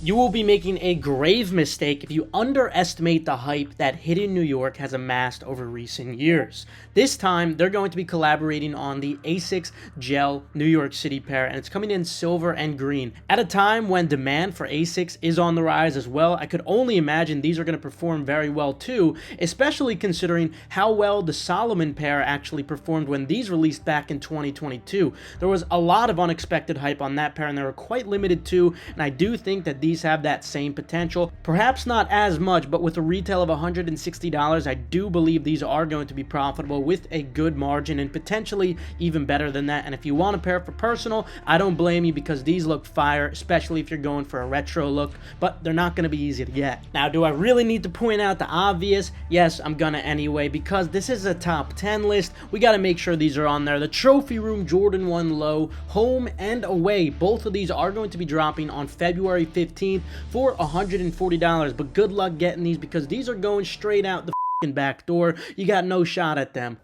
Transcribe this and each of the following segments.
You will be making a grave mistake if you underestimate the hype that Hidden New York has amassed over recent years. This time, they're going to be collaborating on the Asics Gel New York City pair, and it's coming in silver and green. At a time when demand for Asics is on the rise as well, I could only imagine these are going to perform very well too, especially considering how well the Solomon pair actually performed when these released back in 2022. There was a lot of unexpected hype on that pair, and they were quite limited too, and I do think that these have that same potential. Perhaps not as much, but with a retail of $160, I do believe these are going to be profitable with a good margin and potentially even better than that. And if you want a pair for personal, I don't blame you because these look fire, especially if you're going for a retro look, but they're not going to be easy to get. Now, do I really need to point out the obvious? Yes, I'm gonna anyway, because this is a top 10 list. We got to make sure these are on there. The Trophy Room Jordan 1 Low, home and away, both of these are going to be dropping on February 15th for $140, but good luck getting these because these are going straight out the back door. You got no shot at them.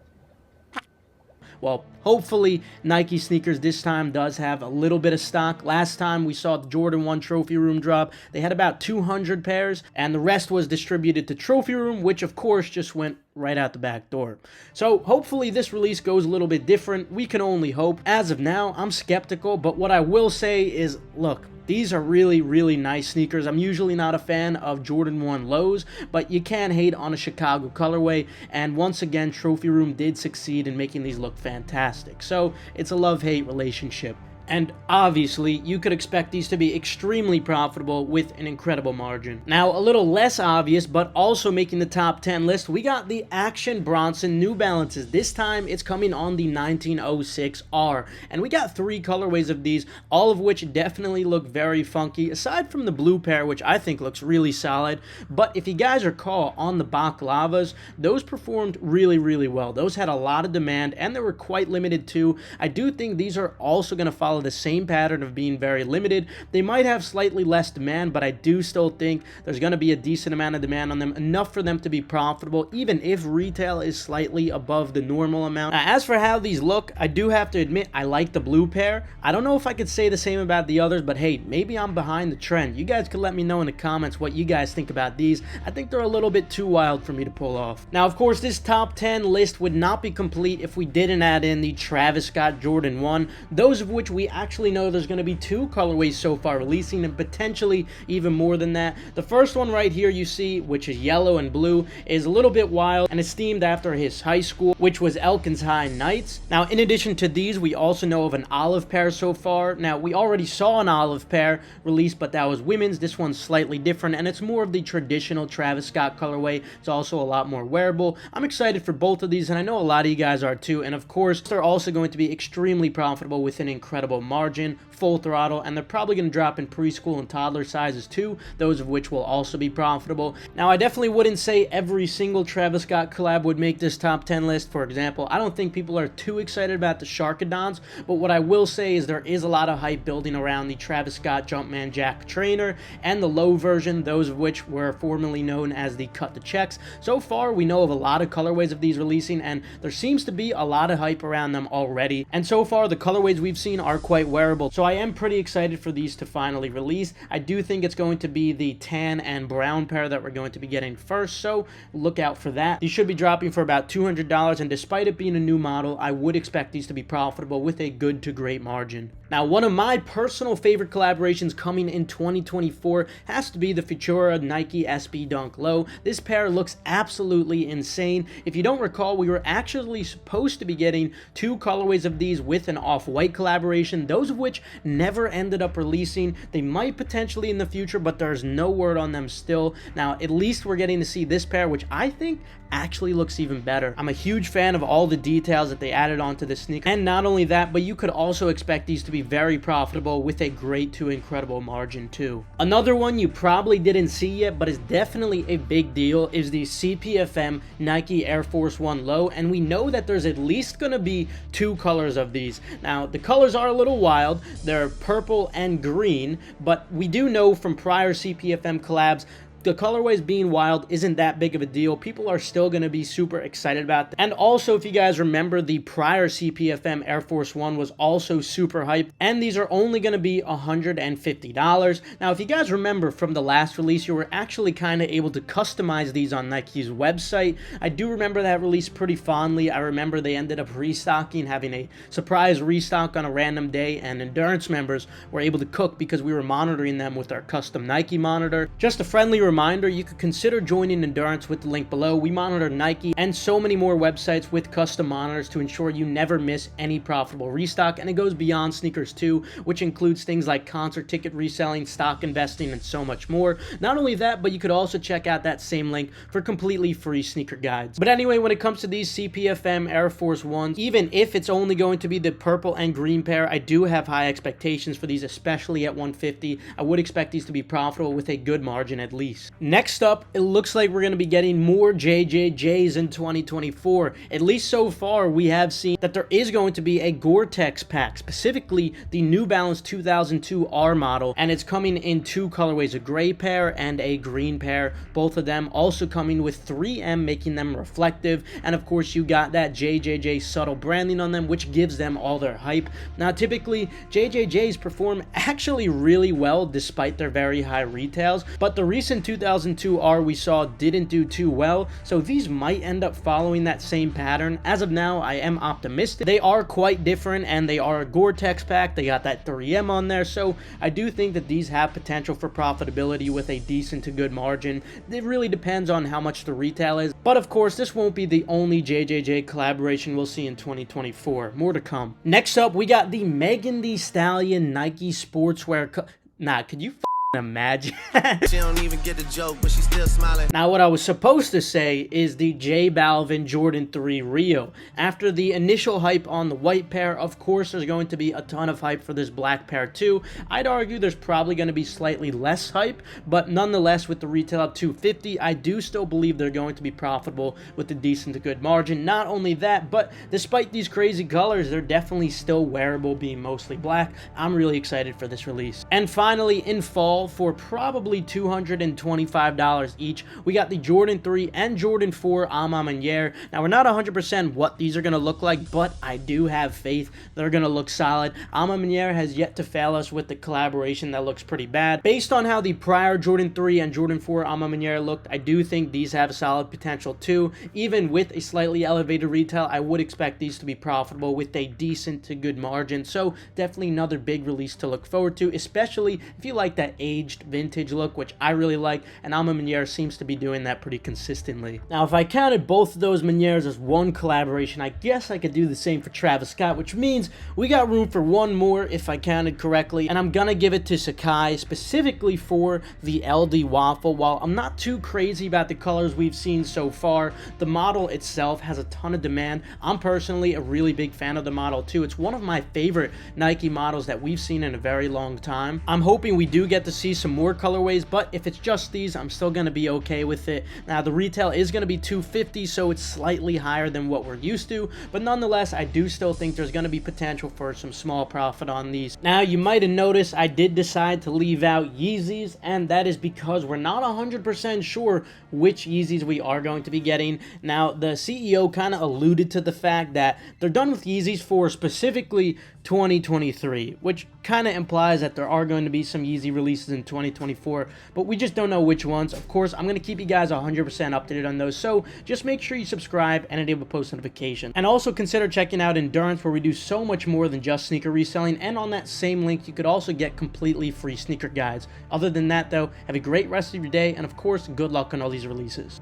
Well, hopefully Nike sneakers this time does have a little bit of stock. Last time we saw the Jordan 1 Trophy Room drop, they had about 200 pairs, and the rest was distributed to Trophy Room, which of course just went right out the back door. So hopefully this release goes a little bit different. We can only hope. As of now, I'm skeptical, but what I will say is, look, these are really, really nice sneakers. I'm usually not a fan of Jordan 1 lows, but you can't hate on a Chicago colorway, and once again, Trophy Room did succeed in making these look fantastic. So it's a love-hate relationship. And obviously, you could expect these to be extremely profitable with an incredible margin. Now, a little less obvious, but also making the top 10 list, we got the Action Bronson New Balances. This time, it's coming on the 1906R. And we got 3 colorways of these, all of which definitely look very funky, aside from the blue pair, which I think looks really solid. But if you guys recall, on the Balaclavas, those performed really, really well. Those had a lot of demand, and they were quite limited too. I do think these are also going to follow the same pattern of being very limited. They might have slightly less demand, but I do still think there's going to be a decent amount of demand on them, enough for them to be profitable, even if retail is slightly above the normal amount. Now, as for how these look, I do have to admit I like the blue pair. I don't know if I could say the same about the others, but hey, maybe I'm behind the trend. You guys could let me know in the comments what you guys think about these. I think they're a little bit too wild for me to pull off. Now, of course, this top 10 list would not be complete if we didn't add in the Travis Scott Jordan 1, those of which we actually know there's going to be 2 colorways so far releasing, and potentially even more than that. The first one right here you see, which is yellow and blue, is a little bit wild, and it's themed after his high school, which was Elkins High Knights. Now, in addition to these, we also know of an olive pair so far. Now, we already saw an olive pair released, but that was women's. This one's slightly different, and it's more of the traditional Travis Scott colorway. It's also a lot more wearable. I'm excited for both of these, and I know a lot of you guys are too, and of course, they're also going to be extremely profitable with an incredible margin, full throttle, and they're probably going to drop in preschool and toddler sizes too, those of which will also be profitable. Now, I definitely wouldn't say every single Travis Scott collab would make this top 10 list. For example, I don't think people are too excited about the Sharkadons, but what I will say is there is a lot of hype building around the Travis Scott Jumpman Jack Trainer and the low version, those of which were formerly known as the Cut the Checks. So far, we know of a lot of colorways of these releasing, and there seems to be a lot of hype around them already. And so far, the colorways we've seen are quite wearable. So I am pretty excited for these to finally release. I do think it's going to be the tan and brown pair that we're going to be getting first, so look out for that. These should be dropping for about $200, and despite it being a new model, I would expect these to be profitable with a good to great margin. Now, one of my personal favorite collaborations coming in 2024 has to be the Futura Nike SB Dunk Low. This pair looks absolutely insane. If you don't recall, we were actually supposed to be getting 2 colorways of these with an off-white collaboration, those of which never ended up releasing. They might potentially in the future, but there's no word on them still. Now, at least we're getting to see this pair, which I think actually looks even better. I'm a huge fan of all the details that they added onto the sneaker, and not only that, but you could also expect these to be very profitable with a great to incredible margin too. Another one you probably didn't see yet, but is definitely a big deal, is the CPFM Nike Air Force 1 Low, and we know that there's at least going to be 2 colors of these. Now, the colors are a little wild. They're purple and green, but we do know from prior CPFM collabs the colorways being wild isn't that big of a deal. People are still going to be super excited about that. And also, if you guys remember, the prior CPFM Air Force 1 was also super hype, and these are only going to be $150. Now, if you guys remember from the last release, you were actually kind of able to customize these on Nike's website. I do remember that release pretty fondly. I remember they ended up restocking, having a surprise restock on a random day, and Endurance members were able to cook because we were monitoring them with our custom Nike monitor. Just a friendly reminder, you could consider joining Endurance with the link below. We monitor Nike and so many more websites with custom monitors to ensure you never miss any profitable restock, and it goes beyond sneakers too, which includes things like concert ticket reselling, stock investing, and so much more. Not only that, but you could also check out that same link for completely free sneaker guides. But anyway, when it comes to these CPFM Air Force 1s, even if it's only going to be the purple and green pair, I do have high expectations for these, especially at $150. I would expect these to be profitable with a good margin at least. Next up, it looks like we're going to be getting more JJJs in 2024. At least so far, we have seen that there is going to be a Gore-Tex pack, specifically the New Balance 2002 R model, and it's coming in two colorways, a gray pair and a green pair, both of them also coming with 3M, making them reflective, and of course you got that JJJ subtle branding on them, which gives them all their hype. Now typically JJJs perform actually really well despite their very high retails, but the recent 2002 R we saw didn't do too well, so these might end up following that same pattern. As of now, I am optimistic. They are quite different, and they are a Gore-Tex pack. They got that 3M on there, so I do think that these have potential for profitability with a decent to good margin. It really depends on how much the retail is, but of course this won't be the only JJJ collaboration we'll see in 2024. More to come. Next up, we got the Megan Thee Stallion Nike sportswear could you imagine? She don't even get the joke, but she's still smiling. Now, what I was supposed to say is the J Balvin Jordan 3 Rio. After the initial hype on the white pair, of course there's going to be a ton of hype for this black pair too. I'd argue there's probably going to be slightly less hype, but nonetheless, with the retail at $250, I do still believe they're going to be profitable with a decent to good margin. Not only that, but despite these crazy colors, they're definitely still wearable, being mostly black. I'm really excited for this release. And finally, in fall, for probably $225 each, we got the Jordan 3 and Jordan 4 Ma Maniére. Now, we're not 100% what these are going to look like, but I do have faith they're going to look solid. Ma Maniére has yet to fail us with the collaboration that looks pretty bad. Based on how the prior Jordan 3 and Jordan 4 Ma Maniére looked, I do think these have solid potential too. Even with a slightly elevated retail, I would expect these to be profitable with a decent to good margin. So definitely another big release to look forward to, especially if you like that aged vintage look, which I really like, and Ma Maniére seems to be doing that pretty consistently. Now, if I counted both of those Manieres as one collaboration, I guess I could do the same for Travis Scott, which means we got room for one more if I counted correctly, and I'm gonna give it to Sakai, specifically for the LD Waffle. While I'm not too crazy about the colors we've seen so far, the model itself has a ton of demand. I'm personally a really big fan of the model too. It's one of my favorite Nike models that we've seen in a very long time. I'm hoping we do get to see some more colorways, but if it's just these, I'm still going to be okay with it. Now, the retail is going to be $250, so it's slightly higher than what we're used to, but nonetheless, I do still think there's going to be potential for some small profit on these. Now, you might have noticed I did decide to leave out Yeezys, and that is because we're not 100% sure which Yeezys we are going to be getting. Now, the CEO kind of alluded to the fact that they're done with Yeezys for specifically 2023, which kind of implies that there are going to be some Yeezy releases in 2024, but we just don't know which ones. Of course, I'm going to keep you guys 100% updated on those, so just make sure you subscribe and enable post notifications. And also consider checking out Endurance, where we do so much more than just sneaker reselling, and on that same link, you could also get completely free sneaker guides. Other than that, though, have a great rest of your day, and of course, good luck on all these releases.